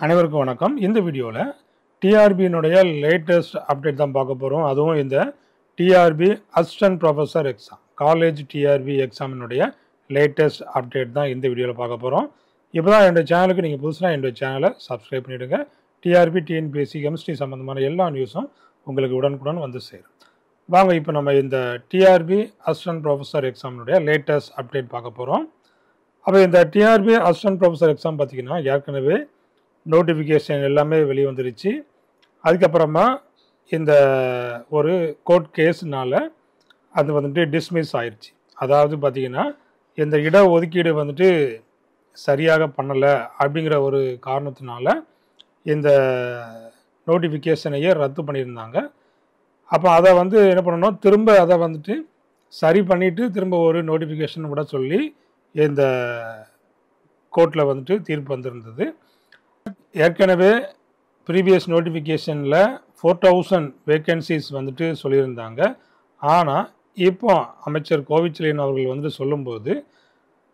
அனைவருக்கும் வணக்கம். இந்த வீடியோவில் டிஆர்பியினுடைய லேட்டஸ்ட் அப்டேட் தான் பார்க்க போகிறோம். அதுவும் இந்த TRP assistant professor exam, college TRP எக்ஸாமினுடைய லேட்டஸ்ட் அப்டேட் தான் இந்த வீடியோவில் பார்க்க போகிறோம். இப்போ தான் என்னுடைய சேனலுக்கு நீங்கள் புதுசாக என்னுடைய சேனலை சப்ஸ்கிரைப் பண்ணிவிடுங்க. டிஆர்பி, டிஎன்பிஎஸ்சி, கெமிஸ்ட்ரி சம்மந்தமான எல்லா நியூஸும் உங்களுக்கு உடனுக்குடன் வந்து சேரும். வாங்க இப்போ நம்ம இந்த டிஆர்பி அசிஸ்டன்ட் ப்ரொஃபஸர் எக்ஸாமினுடைய லேட்டஸ்ட் அப்டேட் பார்க்க போகிறோம். அப்போ இந்த டிஆர்பி அசிஸ்டன்ட் ப்ரொஃபஸர் எக்ஸாம் பார்த்திங்கன்னா ஏற்கனவே நோட்டிஃபிகேஷன் எல்லாமே வெளியே வந்துருச்சு. அதுக்கப்புறமா இந்த ஒரு கோர்ட் கேஸ்னால அது வந்துட்டு டிஸ்மிஸ் ஆயிடுச்சு. அதாவது பார்த்திங்கன்னா இந்த இட ஒதுக்கீடு வந்துட்டு சரியாக பண்ணலை அப்படிங்கிற ஒரு காரணத்தினால இந்த நோட்டிஃபிகேஷனையே ரத்து பண்ணியிருந்தாங்க. அப்போ அதை வந்து என்ன பண்ணணும், திரும்ப அதை வந்துட்டு சரி பண்ணிவிட்டு திரும்ப ஒரு நோட்டிஃபிகேஷன் விட சொல்லி இந்த கோர்ட்டில் வந்துட்டு தீர்ப்பு வந்திருந்தது. ஏற்கனவே ப்ரீவியஸ் நோட்டிஃபிகேஷனில் 4000 வேக்கன்சிஸ் வந்துட்டு சொல்லியிருந்தாங்க. ஆனால் இப்போ அமைச்சர் கோவிச்செழியன் அவர்கள் வந்துட்டு சொல்லும்போது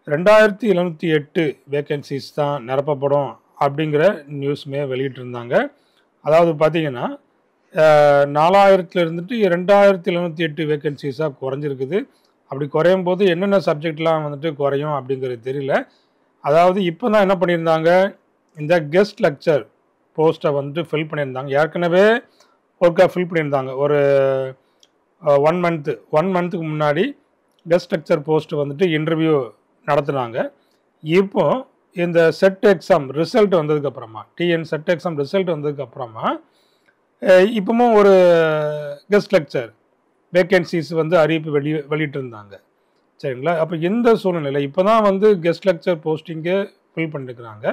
2708 வேக்கன்சிஸ் தான் நிரப்பப்படும் அப்படிங்கிற நியூஸுமே வெளியிட்டிருந்தாங்க. அதாவது பார்த்திங்கன்னா 4000 இருந்துட்டு 2708 வேக்கன்சிஸாக குறைஞ்சிருக்குது. அப்படி குறையும் போது என்னென்ன சப்ஜெக்ட்லாம் வந்துட்டு குறையும் அப்படிங்கிறது தெரியல. அதாவது இப்போ தான் என்ன பண்ணியிருந்தாங்க, இந்த கெஸ்ட் லெக்சர் போஸ்ட்டை வந்துட்டு ஃபில் பண்ணியிருந்தாங்க. ஏற்கனவே ஒர்க்காக ஃபில் பண்ணியிருந்தாங்க. ஒரு 1 மந்த்துக்கு முன்னாடி கெஸ்ட் லெக்சர் போஸ்ட்டு வந்துட்டு இன்டர்வியூ நடத்துனாங்க. இப்போ இந்த செட் எக்ஸாம் ரிசல்ட் வந்ததுக்கப்புறமா, டிஎன் செட் எக்ஸாம் ரிசல்ட் வந்ததுக்கப்புறமா இப்போவும் ஒரு கெஸ்ட் லெக்சர் வேக்கன்சிஸ் வந்து அறிவிப்பு வெளியிட்டிருந்தாங்க. சரிங்களா? அப்போ இந்த சூழ்நிலை இப்போ தான் வந்து கெஸ்ட் லெக்சர் போஸ்டிங்கை ஃபில் பண்ணியிருக்கிறாங்க.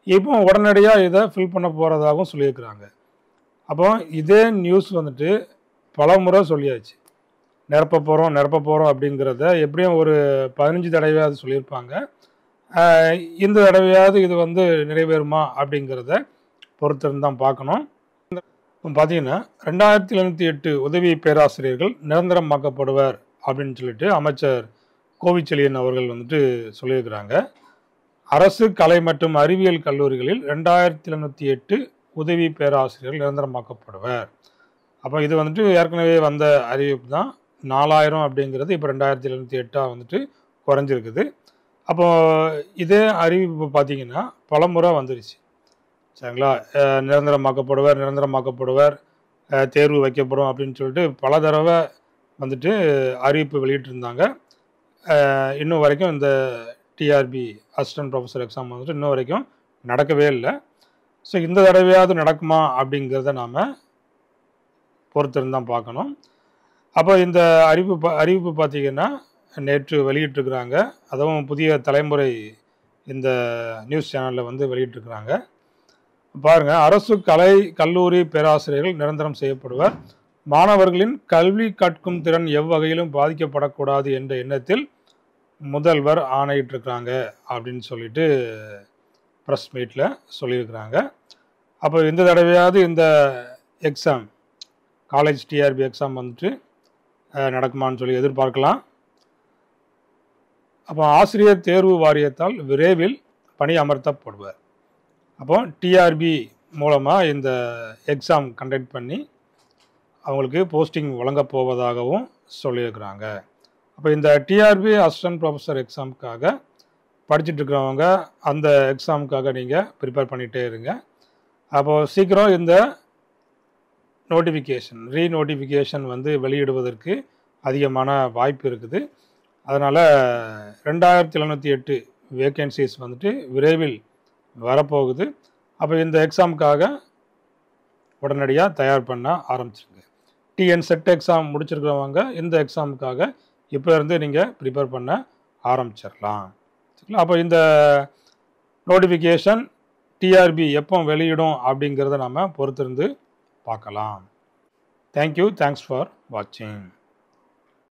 இப்போ உடனடியாக இதை ஃபில் பண்ண போகிறதாகவும் சொல்லியிருக்கிறாங்க. அப்போ இதே நியூஸ் வந்துட்டு பல முறை சொல்லியாச்சு, நிரப்ப போகிறோம் அப்படிங்கிறத எப்படியும் ஒரு 15 தடவையாவது சொல்லியிருப்பாங்க. இந்த தடவையாவது இது வந்து நிறைவேறுமா அப்படிங்கிறத பொறுத்திருந்து தான் பார்க்கணும். இப்போ பார்த்தீங்கன்னா 2708 உதவி பேராசிரியர்கள் நிரந்தரமாக்கப்படுவர் அப்படின்னு சொல்லிட்டு அமைச்சர் கோவிச்செழியன் அவர்கள் வந்துட்டு சொல்லியிருக்கிறாங்க. அரசு கலை மற்றும் அறிவியல் கல்லூரிகளில் 2708 உதவி பேராசிரியர்கள் நிரந்தரமாக்கப்படுவர். அப்போ இது வந்துட்டு ஏற்கனவே வந்த அறிவிப்பு தான். 4000 அப்படிங்கிறது இப்போ 2708 வந்துட்டு குறைஞ்சிருக்குது. அப்போது இதே அறிவிப்பு பார்த்திங்கன்னா பல முறை வந்துருச்சு. சரிங்களா? நிரந்தரமாக்கப்படுவர், தேர்வு வைக்கப்படும் அப்படின்னு சொல்லிட்டு பல தடவை வந்துட்டு அறிவிப்பு வெளியிட்டிருந்தாங்க. இன்னும் வரைக்கும் இந்த டிஆர்பி அசிஸ்டன்ட் ப்ரொஃபஸர் எக்ஸாம் வந்துட்டு இன்னும் வரைக்கும் நடக்கவே இல்லை. ஸோ இந்த தடவையாவது நடக்குமா அப்படிங்கிறத நாம் பொறுத்திருந்து தான் பார்க்கணும். அப்போ இந்த அறிவிப்பு பார்த்திங்கன்னா நேற்று வெளியிட்டிருக்கிறாங்க. அதுவும் புதிய தலைமுறை இந்த நியூஸ் சேனலில் வந்து வெளியிட்டிருக்கிறாங்க. பாருங்கள், அரசு கலை கல்லூரி பேராசிரியர்கள் நிரந்தரம் செய்யப்படுவர். மாணவர்களின் கல்வி கற்கும் திறன் எவ்வகையிலும் பாதிக்கப்படக்கூடாது என்ற எண்ணத்தில் முதல்வர் ஆணையிட்டிருக்கிறாங்க அப்படின்னு சொல்லிட்டு ப்ரெஸ் மீட்டில் சொல்லியிருக்கிறாங்க. அப்போ இந்த தடவையாவது இந்த எக்ஸாம், காலேஜ் டிஆர்பி எக்ஸாம் வந்துட்டு நடக்குமான்னு சொல்லி எதிர்பார்க்கலாம். அப்போ ஆசிரியர் தேர்வு வாரியத்தால் விரைவில் பணி அமர்த்தப்படுவர். அப்போ டிஆர்பி மூலமாக இந்த எக்ஸாம் கண்டக்ட் பண்ணி அவங்களுக்கு போஸ்டிங் வழங்கப் போவதாகவும் சொல்லியிருக்கிறாங்க. அப்போ இந்த டிஆர்பி அசிஸ்டன்ட் ப்ரொஃபஸர் எக்ஸாமுக்காக படிச்சுட்டு இருக்கிறவங்க அந்த எக்ஸாமுக்காக நீங்கள் ப்ரிப்பேர் பண்ணிகிட்டே இருங்க. அப்போது சீக்கிரம் இந்த ரீநோட்டிஃபிகேஷன் வந்து வெளியிடுவதற்கு அதிகமான வாய்ப்பு இருக்குது. அதனால் 2708 வேக்கன்சிஸ் வந்துட்டு விரைவில் வரப்போகுது. அப்போ இந்த எக்ஸாமுக்காக உடனடியாக தயார் பண்ண ஆரம்பிச்சிருங்க. டிஎன் செட் எக்ஸாம் முடிச்சிருக்கிறவங்க இந்த எக்ஸாமுக்காக இப்போ இருந்து நீங்கள் ப்ரிப்பேர் பண்ண ஆரம்பிச்சிடலாம். சரிங்களா? அப்போ இந்த நோட்டிஃபிகேஷன் டிஆர்பி எப்போ வெளியிடும் அப்படிங்கிறத நாம் பொறுத்திருந்து பார்க்கலாம். தேங்க்யூ. தேங்க்ஸ் ஃபார் வாட்சிங்.